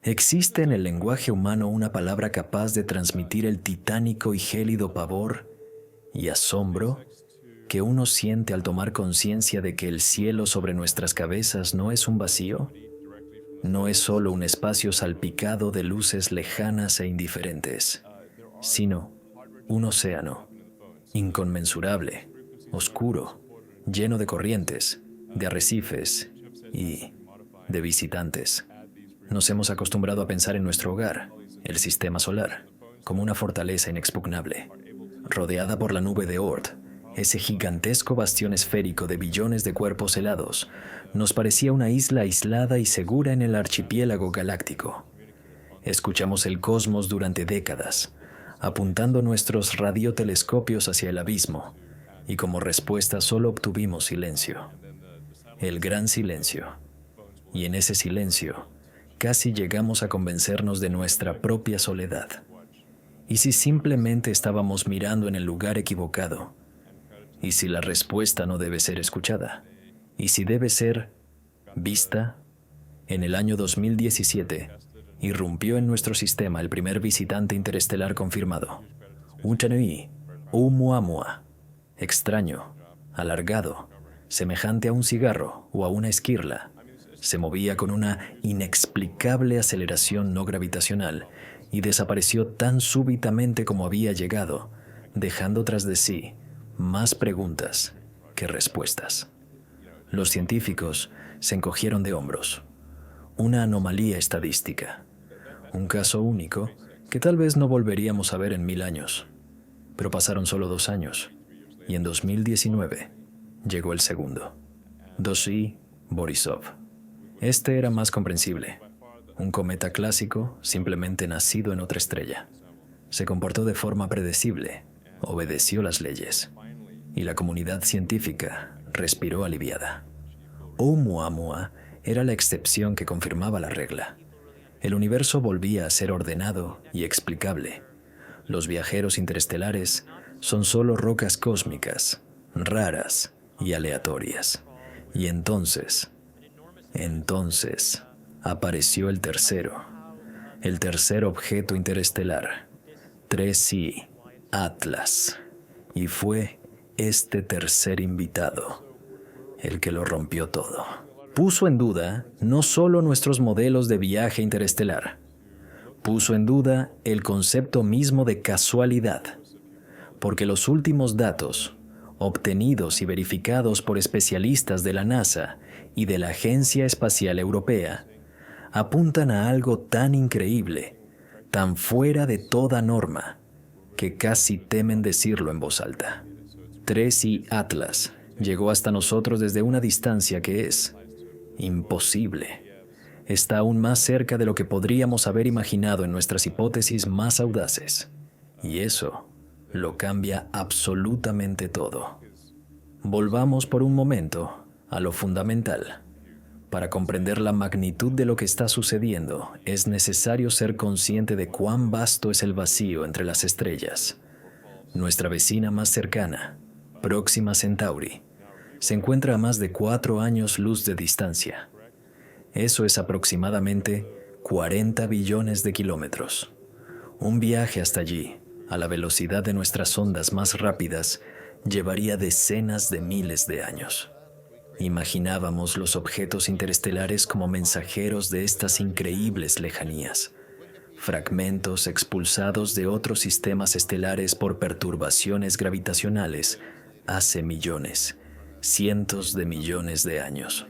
¿Existe en el lenguaje humano una palabra capaz de transmitir el titánico y gélido pavor y asombro que uno siente al tomar conciencia de que el cielo sobre nuestras cabezas no es un vacío? No es solo un espacio salpicado de luces lejanas e indiferentes, sino un océano inconmensurable, oscuro, lleno de corrientes, de arrecifes y de visitantes. Nos hemos acostumbrado a pensar en nuestro hogar, el sistema solar, como una fortaleza inexpugnable, rodeada por la nube de Oort. Ese gigantesco bastión esférico de billones de cuerpos helados nos parecía una isla aislada y segura en el archipiélago galáctico. Escuchamos el cosmos durante décadas, apuntando nuestros radiotelescopios hacia el abismo, y como respuesta solo obtuvimos silencio. El gran silencio. Y en ese silencio, casi llegamos a convencernos de nuestra propia soledad. ¿Y si simplemente estábamos mirando en el lugar equivocado? ¿Y si la respuesta no debe ser escuchada? ¿Y si debe ser vista? En el año 2017, irrumpió en nuestro sistema el primer visitante interestelar confirmado. Utanui Oumuamua, extraño, alargado, semejante a un cigarro o a una esquirla. Se movía con una inexplicable aceleración no gravitacional y desapareció tan súbitamente como había llegado, dejando tras de sí más preguntas que respuestas. Los científicos se encogieron de hombros. Una anomalía estadística. Un caso único que tal vez no volveríamos a ver en 1000 años. Pero pasaron solo 2 años, y en 2019 llegó el segundo. Dossi Borisov. Este era más comprensible. Un cometa clásico, simplemente nacido en otra estrella. Se comportó de forma predecible, obedeció las leyes, y la comunidad científica respiró aliviada. Oumuamua era la excepción que confirmaba la regla. El universo volvía a ser ordenado y explicable. Los viajeros interestelares son solo rocas cósmicas, raras y aleatorias. Y entonces apareció el tercer objeto interestelar, 3I Atlas. Y fue este tercer invitado el que lo rompió todo. Puso en duda no solo nuestros modelos de viaje interestelar, puso en duda el concepto mismo de casualidad, porque los últimos datos, obtenidos y verificados por especialistas de la NASA y de la Agencia Espacial Europea, apuntan a algo tan increíble, tan fuera de toda norma, que casi temen decirlo en voz alta. 3I Atlas llegó hasta nosotros desde una distancia que es imposible. Está aún más cerca de lo que podríamos haber imaginado en nuestras hipótesis más audaces. Y eso lo cambia absolutamente todo. Volvamos por un momento a lo fundamental. Para comprender la magnitud de lo que está sucediendo, es necesario ser consciente de cuán vasto es el vacío entre las estrellas. Nuestra vecina más cercana, Próxima Centauri, se encuentra a más de 4 años luz de distancia. Eso es aproximadamente 40 billones de kilómetros. Un viaje hasta allí, a la velocidad de nuestras ondas más rápidas, llevaría decenas de miles de años. Imaginábamos los objetos interestelares como mensajeros de estas increíbles lejanías, fragmentos expulsados de otros sistemas estelares por perturbaciones gravitacionales hace millones, cientos de millones de años.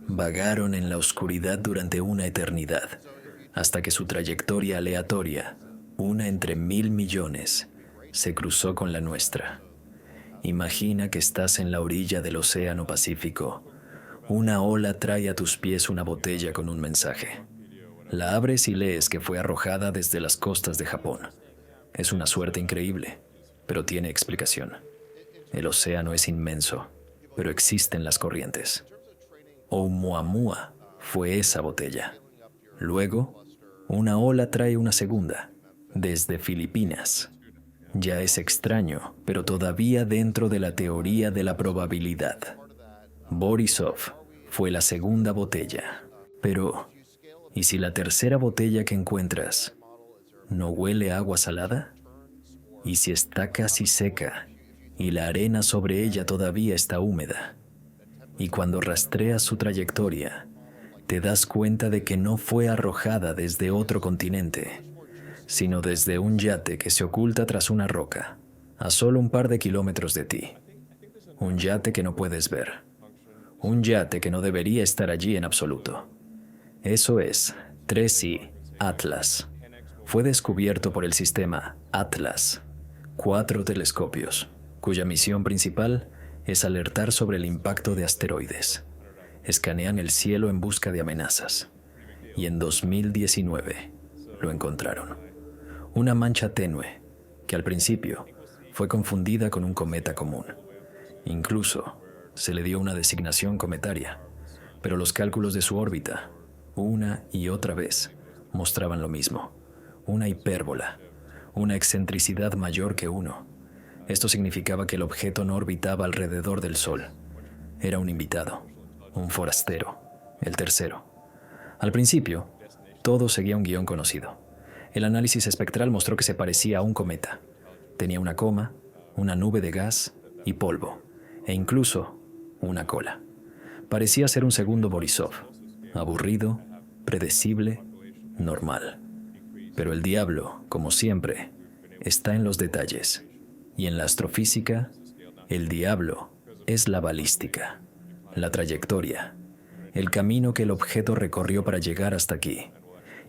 Vagaron en la oscuridad durante una eternidad, hasta que su trayectoria aleatoria, una entre 1000 millones, se cruzó con la nuestra. Imagina que estás en la orilla del Océano Pacífico. Una ola trae a tus pies una botella con un mensaje. La abres y lees que fue arrojada desde las costas de Japón. Es una suerte increíble, pero tiene explicación. El océano es inmenso, pero existen las corrientes. Oumuamua fue esa botella. Luego, una ola trae una segunda, desde Filipinas. Ya es extraño, pero todavía dentro de la teoría de la probabilidad. Borisov fue la segunda botella. Pero, ¿Y si la tercera botella que encuentras no huele a agua salada? ¿Y si está casi seca y la arena sobre ella todavía está húmeda? Y cuando rastreas su trayectoria, te das cuenta de que no fue arrojada desde otro continente, sino desde un yate que se oculta tras una roca, a solo un par de kilómetros de ti. Un yate que no puedes ver. Un yate que no debería estar allí en absoluto. Eso es 3I Atlas. Fue descubierto por el sistema Atlas, 4 telescopios, cuya misión principal es alertar sobre el impacto de asteroides. Escanean el cielo en busca de amenazas. Y en 2019 lo encontraron. Una mancha tenue que al principio fue confundida con un cometa común. Incluso se le dio una designación cometaria, pero los cálculos de su órbita, una y otra vez, mostraban lo mismo. Una hipérbola, una excentricidad mayor que 1. Esto significaba que el objeto no orbitaba alrededor del Sol. Era un invitado, un forastero, el tercero. Al principio, todo seguía un guión conocido. El análisis espectral mostró que se parecía a un cometa. Tenía una coma, una nube de gas y polvo, e incluso una cola. Parecía ser un segundo Borisov, aburrido, predecible, normal. Pero el diablo, como siempre, está en los detalles. Y en la astrofísica, el diablo es la balística, la trayectoria, el camino que el objeto recorrió para llegar hasta aquí.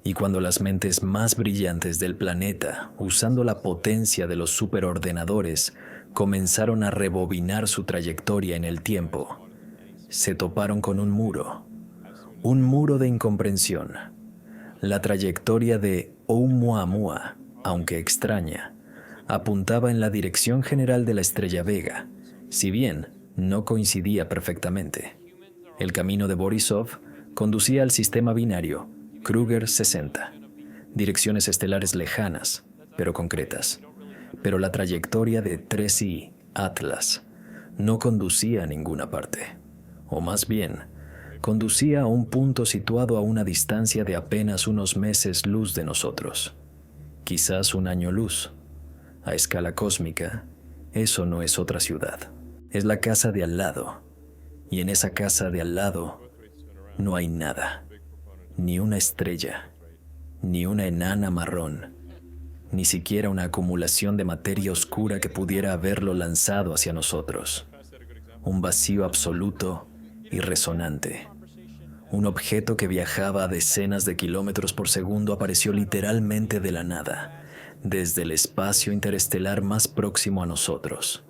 Y cuando las mentes más brillantes del planeta, usando la potencia de los superordenadores, comenzaron a rebobinar su trayectoria en el tiempo, se toparon con un muro de incomprensión. La trayectoria de Oumuamua, aunque extraña, apuntaba en la dirección general de la estrella Vega, si bien no coincidía perfectamente. El camino de Borisov conducía al sistema binario Kruger 60, direcciones estelares lejanas, pero concretas. Pero la trayectoria de 3I Atlas no conducía a ninguna parte, o más bien, conducía a un punto situado a una distancia de apenas unos meses luz de nosotros, quizás un año luz. A escala cósmica, eso no es otra ciudad, es la casa de al lado, y en esa casa de al lado no hay nada, ni una estrella, ni una enana marrón, ni siquiera una acumulación de materia oscura que pudiera haberlo lanzado hacia nosotros. Un vacío absoluto y resonante. Un objeto que viajaba a decenas de kilómetros por segundo apareció literalmente de la nada, desde el espacio interestelar más próximo a nosotros.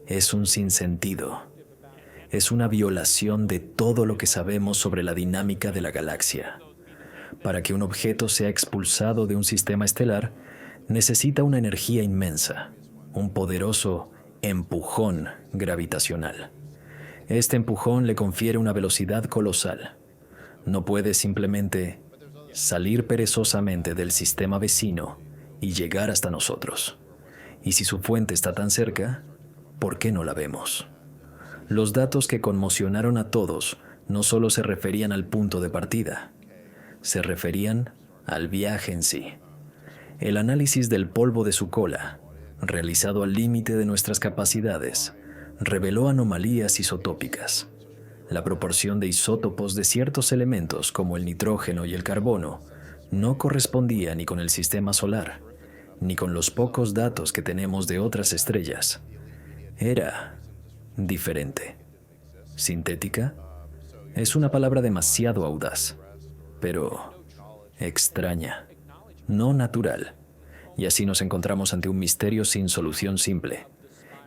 Es un sinsentido. Es una violación de todo lo que sabemos sobre la dinámica de la galaxia. Para que un objeto sea expulsado de un sistema estelar, necesita una energía inmensa, un poderoso empujón gravitacional. Este empujón le confiere una velocidad colosal. No puede simplemente salir perezosamente del sistema vecino y llegar hasta nosotros. Y si su fuente está tan cerca, ¿por qué no la vemos? Los datos que conmocionaron a todos no solo se referían al punto de partida, se referían al viaje en sí. El análisis del polvo de su cola, realizado al límite de nuestras capacidades, reveló anomalías isotópicas. La proporción de isótopos de ciertos elementos como el nitrógeno y el carbono no correspondía ni con el sistema solar, ni con los pocos datos que tenemos de otras estrellas. Era diferente. ¿Sintética? Es una palabra demasiado audaz, pero extraña, no natural. Y así nos encontramos ante un misterio sin solución simple.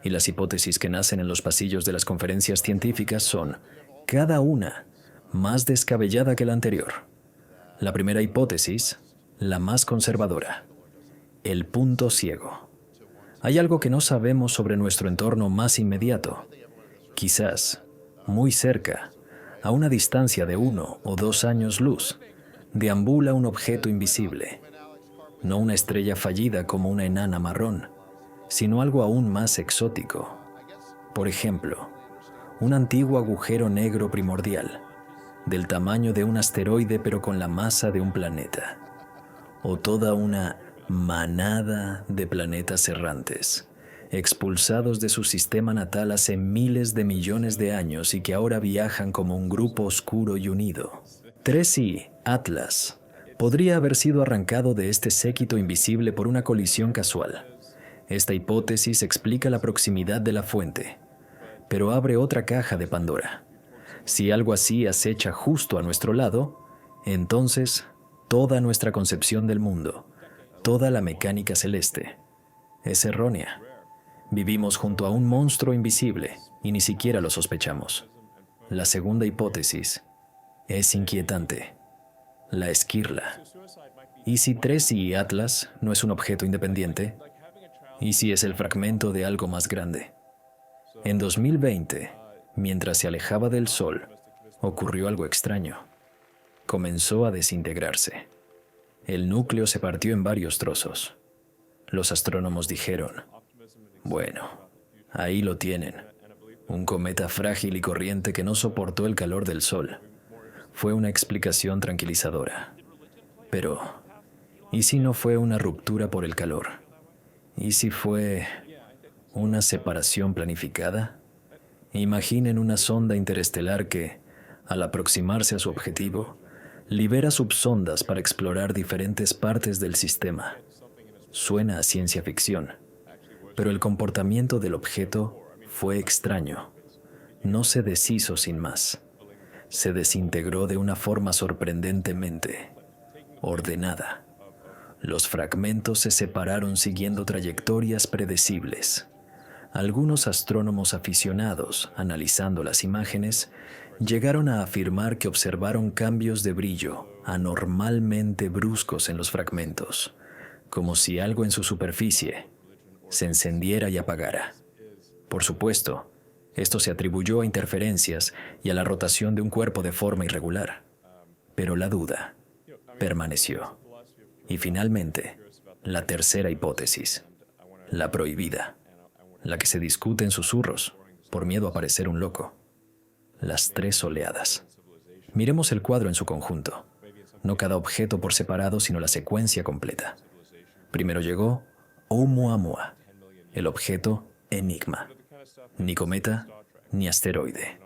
Y las hipótesis que nacen en los pasillos de las conferencias científicas son, cada una, más descabellada que la anterior. La primera hipótesis, la más conservadora. El punto ciego. Hay algo que no sabemos sobre nuestro entorno más inmediato. Quizás, muy cerca, a una distancia de 1 o 2 años luz, deambula un objeto invisible. No una estrella fallida como una enana marrón, sino algo aún más exótico. Por ejemplo, un antiguo agujero negro primordial, del tamaño de un asteroide pero con la masa de un planeta, o toda una manada de planetas errantes, expulsados de su sistema natal hace miles de millones de años y que ahora viajan como un grupo oscuro y unido. 3i, Atlas, podría haber sido arrancado de este séquito invisible por una colisión casual. Esta hipótesis explica la proximidad de la fuente, pero abre otra caja de Pandora. Si algo así acecha justo a nuestro lado, entonces toda nuestra concepción del mundo, toda la mecánica celeste, es errónea. Vivimos junto a un monstruo invisible y ni siquiera lo sospechamos. La segunda hipótesis es inquietante. La esquirla. ¿Y si 3i Atlas no es un objeto independiente? ¿Y si es el fragmento de algo más grande? En 2020, mientras se alejaba del Sol, ocurrió algo extraño. Comenzó a desintegrarse. El núcleo se partió en varios trozos. Los astrónomos dijeron, bueno, ahí lo tienen. Un cometa frágil y corriente que no soportó el calor del Sol. Fue una explicación tranquilizadora. Pero, ¿y si no fue una ruptura por el calor? ¿Y si fue una separación planificada? Imaginen una sonda interestelar que, al aproximarse a su objetivo, libera subsondas para explorar diferentes partes del sistema. Suena a ciencia ficción, pero el comportamiento del objeto fue extraño. No se deshizo sin más. Se desintegró de una forma sorprendentemente ordenada. Los fragmentos se separaron siguiendo trayectorias predecibles. Algunos astrónomos aficionados, analizando las imágenes, llegaron a afirmar que observaron cambios de brillo anormalmente bruscos en los fragmentos, como si algo en su superficie se encendiera y apagara. Por supuesto, esto se atribuyó a interferencias y a la rotación de un cuerpo de forma irregular. Pero la duda permaneció. Y finalmente, la tercera hipótesis, la prohibida, la que se discute en susurros por miedo a parecer un loco. Las 3 oleadas. Miremos el cuadro en su conjunto, no cada objeto por separado, sino la secuencia completa. Primero llegó Oumuamua, el objeto Enigma. Ni cometa, ni asteroide.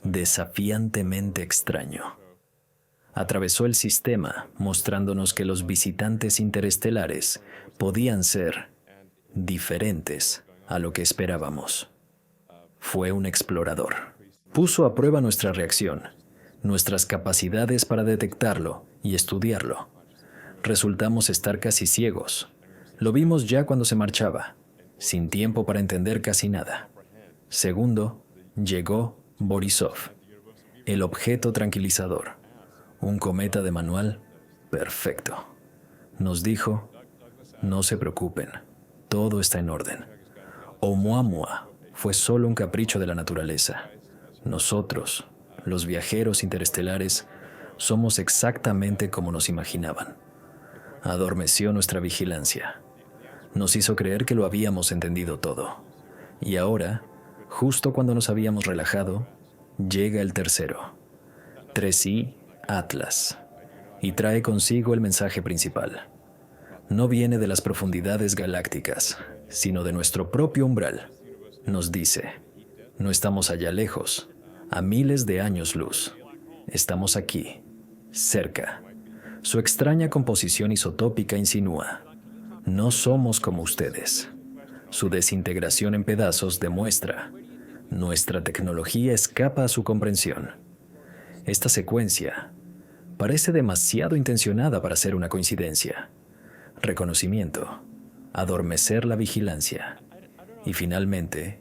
Desafiantemente extraño. Atravesó el sistema, mostrándonos que los visitantes interestelares podían ser diferentes a lo que esperábamos. Fue un explorador. Puso a prueba nuestra reacción, nuestras capacidades para detectarlo y estudiarlo. Resultamos estar casi ciegos. Lo vimos ya cuando se marchaba, sin tiempo para entender casi nada. Segundo, llegó Borisov, el objeto tranquilizador. Un cometa de manual perfecto. Nos dijo, no se preocupen, todo está en orden. Oumuamua fue solo un capricho de la naturaleza. Nosotros, los viajeros interestelares, somos exactamente como nos imaginaban. Adormeció nuestra vigilancia. Nos hizo creer que lo habíamos entendido todo. Y ahora, justo cuando nos habíamos relajado, llega el tercero. 3i Atlas. Y trae consigo el mensaje principal. No viene de las profundidades galácticas, sino de nuestro propio umbral. Nos dice, no estamos allá lejos, a miles de años luz. Estamos aquí, cerca. Su extraña composición isotópica insinúa, no somos como ustedes. Su desintegración en pedazos demuestra, nuestra tecnología escapa a su comprensión. Esta secuencia parece demasiado intencionada para ser una coincidencia. Reconocimiento, adormecer la vigilancia y finalmente,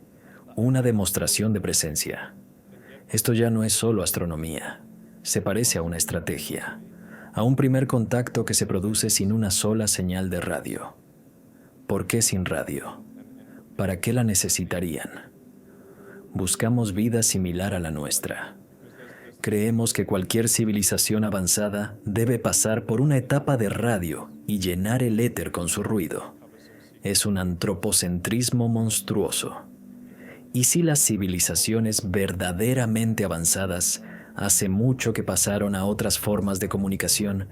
una demostración de presencia. Esto ya no es solo astronomía, se parece a una estrategia, a un primer contacto que se produce sin una sola señal de radio. ¿Por qué sin radio? ¿Para qué la necesitarían? Buscamos vida similar a la nuestra. Creemos que cualquier civilización avanzada debe pasar por una etapa de radio y llenar el éter con su ruido. Es un antropocentrismo monstruoso. ¿Y si las civilizaciones verdaderamente avanzadas Hace mucho que pasaron a otras formas de comunicación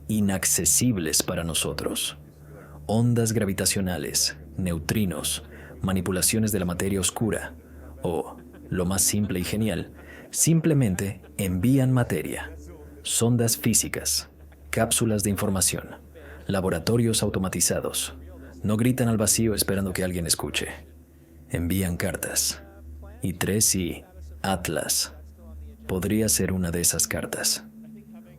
inaccesibles para nosotros. Ondas gravitacionales, neutrinos, manipulaciones de la materia oscura, o, lo más simple y genial, simplemente envían materia. Sondas físicas, cápsulas de información, laboratorios automatizados. No gritan al vacío esperando que alguien escuche. Envían cartas. Y Tracy Atlas podría ser una de esas cartas.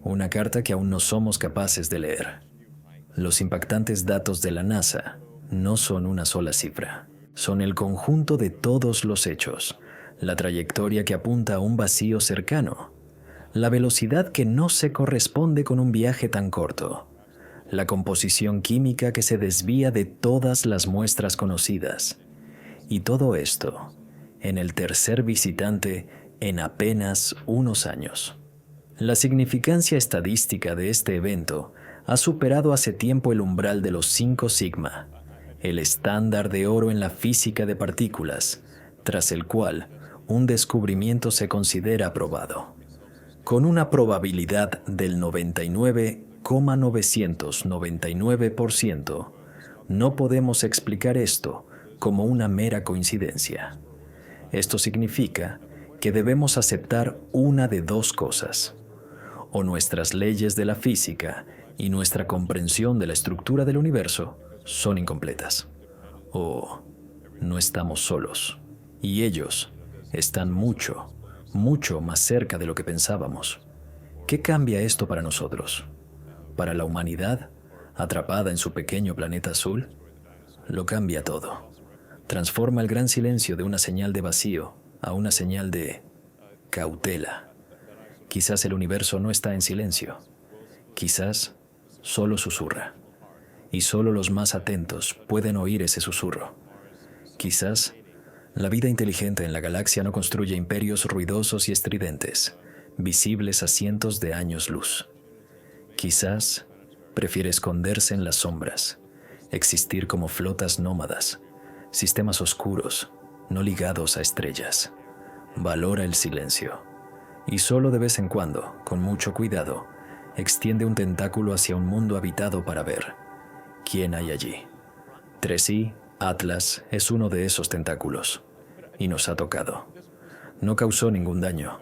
Una carta que aún no somos capaces de leer. Los impactantes datos de la NASA no son una sola cifra. Son el conjunto de todos los hechos, la trayectoria que apunta a un vacío cercano, la velocidad que no se corresponde con un viaje tan corto, la composición química que se desvía de todas las muestras conocidas. Y todo esto en el tercer visitante en apenas unos años. La significancia estadística de este evento ha superado hace tiempo el umbral de los 5 sigma, el estándar de oro en la física de partículas, tras el cual un descubrimiento se considera aprobado. Con una probabilidad del 99,999%, no podemos explicar esto como una mera coincidencia. Esto significa que debemos aceptar una de dos cosas. O nuestras leyes de la física y nuestra comprensión de la estructura del universo son incompletas. O no estamos solos. Y ellos están mucho, mucho más cerca de lo que pensábamos. ¿Qué cambia esto para nosotros? ¿Para la humanidad, atrapada en su pequeño planeta azul? Lo cambia todo. Transforma el gran silencio de una señal de vacío a una señal de cautela. Quizás el universo no está en silencio. Quizás solo susurra. Y solo los más atentos pueden oír ese susurro. Quizás la vida inteligente en la galaxia no construye imperios ruidosos y estridentes, visibles a cientos de años luz. Quizás prefiere esconderse en las sombras, existir como flotas nómadas, sistemas oscuros, no ligados a estrellas. Valora el silencio. Y solo de vez en cuando, con mucho cuidado, extiende un tentáculo hacia un mundo habitado para ver quién hay allí. Tracy Atlas es uno de esos tentáculos, y nos ha tocado. No causó ningún daño.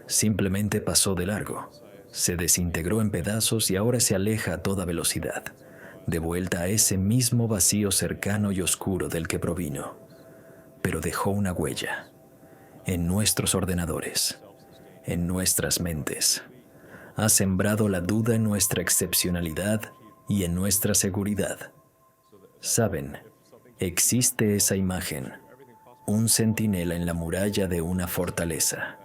Simplemente pasó de largo. Se desintegró en pedazos y ahora se aleja a toda velocidad, de vuelta a ese mismo vacío cercano y oscuro del que provino. Pero dejó una huella en nuestros ordenadores, en nuestras mentes. Ha sembrado la duda en nuestra excepcionalidad y en nuestra seguridad. Saben, existe esa imagen, un centinela en la muralla de una fortaleza.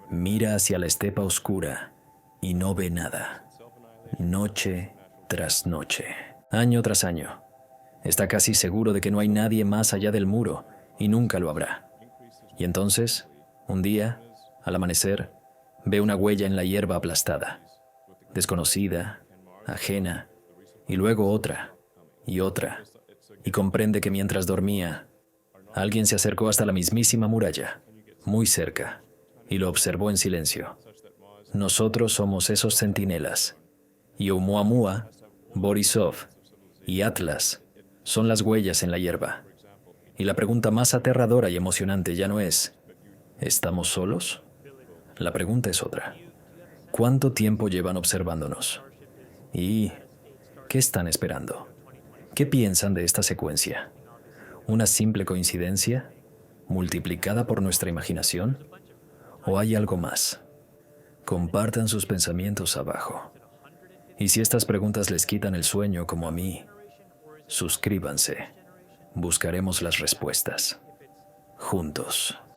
Mira hacia la estepa oscura y no ve nada. Noche tras noche, año tras año. Está casi seguro de que no hay nadie más allá del muro y nunca lo habrá. Y entonces, un día, al amanecer, ve una huella en la hierba aplastada, desconocida, ajena, y luego otra, y comprende que mientras dormía, alguien se acercó hasta la mismísima muralla, muy cerca, y lo observó en silencio. Nosotros somos esos centinelas, y Oumuamua, Borisov y Atlas son las huellas en la hierba. Y la pregunta más aterradora y emocionante ya no es, ¿estamos solos? La pregunta es otra. ¿Cuánto tiempo llevan observándonos? ¿Y qué están esperando? ¿Qué piensan de esta secuencia? ¿Una simple coincidencia, multiplicada por nuestra imaginación? ¿O hay algo más? Compartan sus pensamientos abajo. Y si estas preguntas les quitan el sueño como a mí, suscríbanse. Buscaremos las respuestas. Juntos.